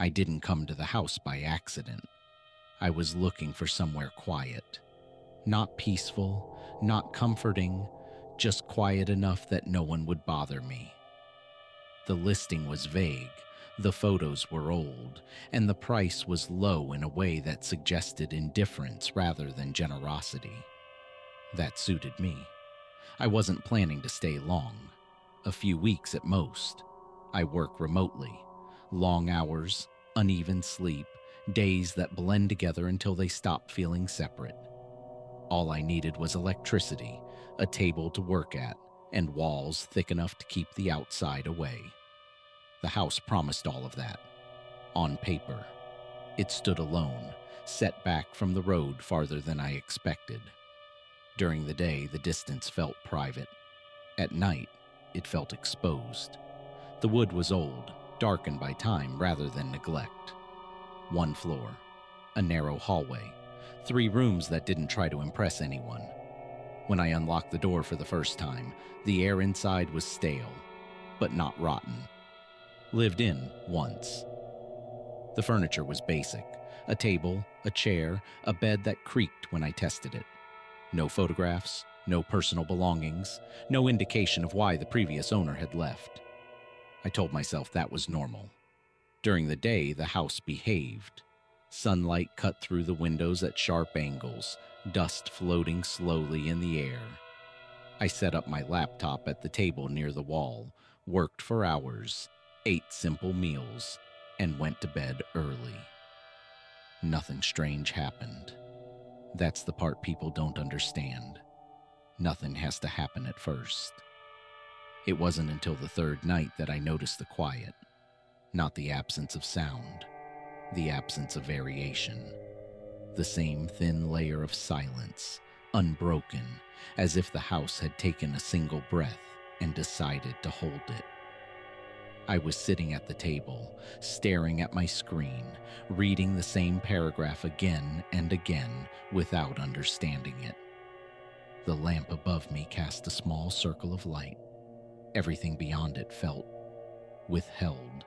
I didn't come to the house by accident. I was looking for somewhere quiet. Not peaceful, not comforting, just quiet enough that no one would bother me. The listing was vague, the photos were old, and the price was low in a way that suggested indifference rather than generosity. That suited me. I wasn't planning to stay long. A few weeks at most. I work remotely. Long hours, uneven sleep, days that blend together until they stop feeling separate. All I needed was electricity, a table to work at, and walls thick enough to keep the outside away. The house promised all of that. On paper. It stood alone, set back from the road farther than I expected. During the day, the distance felt private. At night, it felt exposed. The wood was old, darkened by time rather than neglect. One floor, a narrow hallway, 3 rooms that didn't try to impress anyone. When I unlocked the door for the first time, the air inside was stale, but not rotten. Lived in once. The furniture was basic. A table, a chair, a bed that creaked when I tested it. No photographs, no personal belongings, no indication of why the previous owner had left. I told myself that was normal. During the day, the house behaved. Sunlight cut through the windows at sharp angles, dust floating slowly in the air. I set up my laptop at the table near the wall, worked for hours, ate simple meals, and went to bed early. Nothing strange happened. That's the part people don't understand. Nothing has to happen at first. It wasn't until the 3rd night that I noticed the quiet. Not the absence of sound, the absence of variation. The same thin layer of silence, unbroken, as if the house had taken a single breath and decided to hold it. I was sitting at the table, staring at my screen, reading the same paragraph again and again without understanding it. The lamp above me cast a small circle of light. Everything beyond it felt withheld.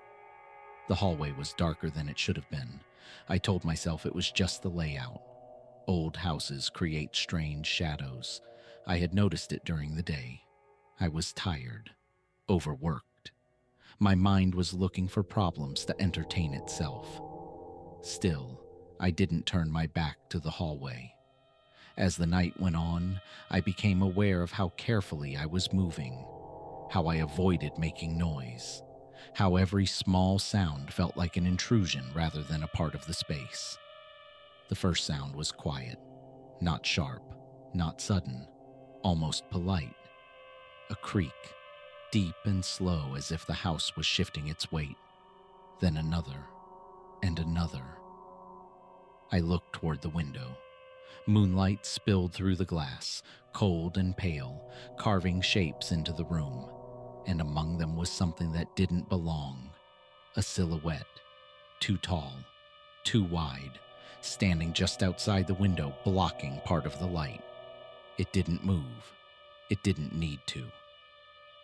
The hallway was darker than it should have been. I told myself it was just the layout. Old houses create strange shadows. I had noticed it during the day. I was tired, overworked. My mind was looking for problems to entertain itself. Still, I didn't turn my back to the hallway. As the night went on, I became aware of how carefully I was moving, how I avoided making noise, how every small sound felt like an intrusion rather than a part of the space. The first sound was quiet, not sharp, not sudden, almost polite. A creak, deep and slow as if the house was shifting its weight. Then another, and another. I looked toward the window. Moonlight spilled through the glass, cold and pale, carving shapes into the room. And among them was something that didn't belong. A silhouette, too tall, too wide, standing just outside the window, blocking part of the light. It didn't move. It didn't need to.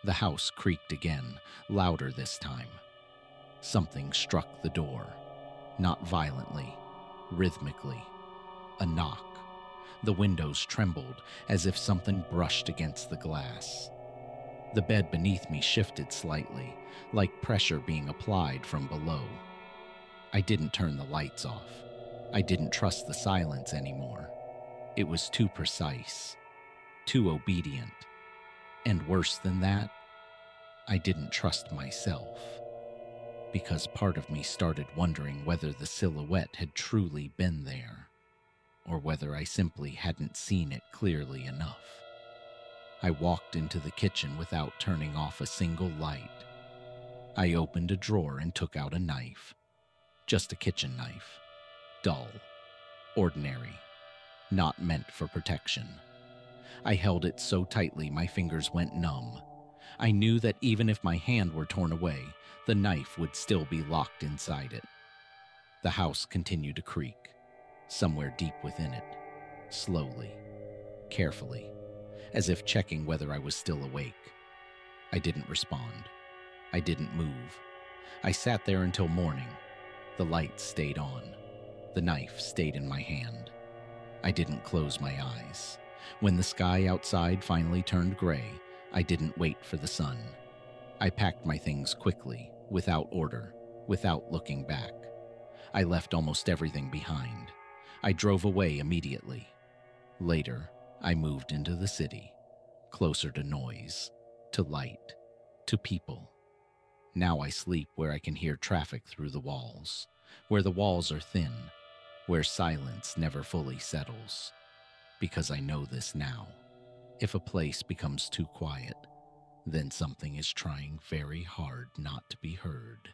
The house creaked again, louder this time. Something struck the door, not violently, rhythmically. A knock. The windows trembled as if something brushed against the glass. The bed beneath me shifted slightly, like pressure being applied from below. I didn't turn the lights off. I didn't trust the silence anymore. It was too precise, too obedient. And worse than that, I didn't trust myself. Because part of me started wondering whether the silhouette had truly been there, or whether I simply hadn't seen it clearly enough. I walked into the kitchen without turning off a single light. I opened a drawer and took out a knife. Just a kitchen knife. Dull. Ordinary. Not meant for protection. I held it so tightly my fingers went numb. I knew that even if my hand were torn away, the knife would still be locked inside it. The house continued to creak, somewhere deep within it, slowly, carefully, as if checking whether I was still awake. I didn't respond. I didn't move. I sat there until morning. The light stayed on. The knife stayed in my hand. I didn't close my eyes. When the sky outside finally turned gray, I didn't wait for the sun. I packed my things quickly, without order, without looking back. I left almost everything behind. I drove away immediately. Later, I moved into the city, closer to noise, to light, to people. Now I sleep where I can hear traffic through the walls, where the walls are thin, where silence never fully settles. Because I know this now. If a place becomes too quiet, then something is trying very hard not to be heard.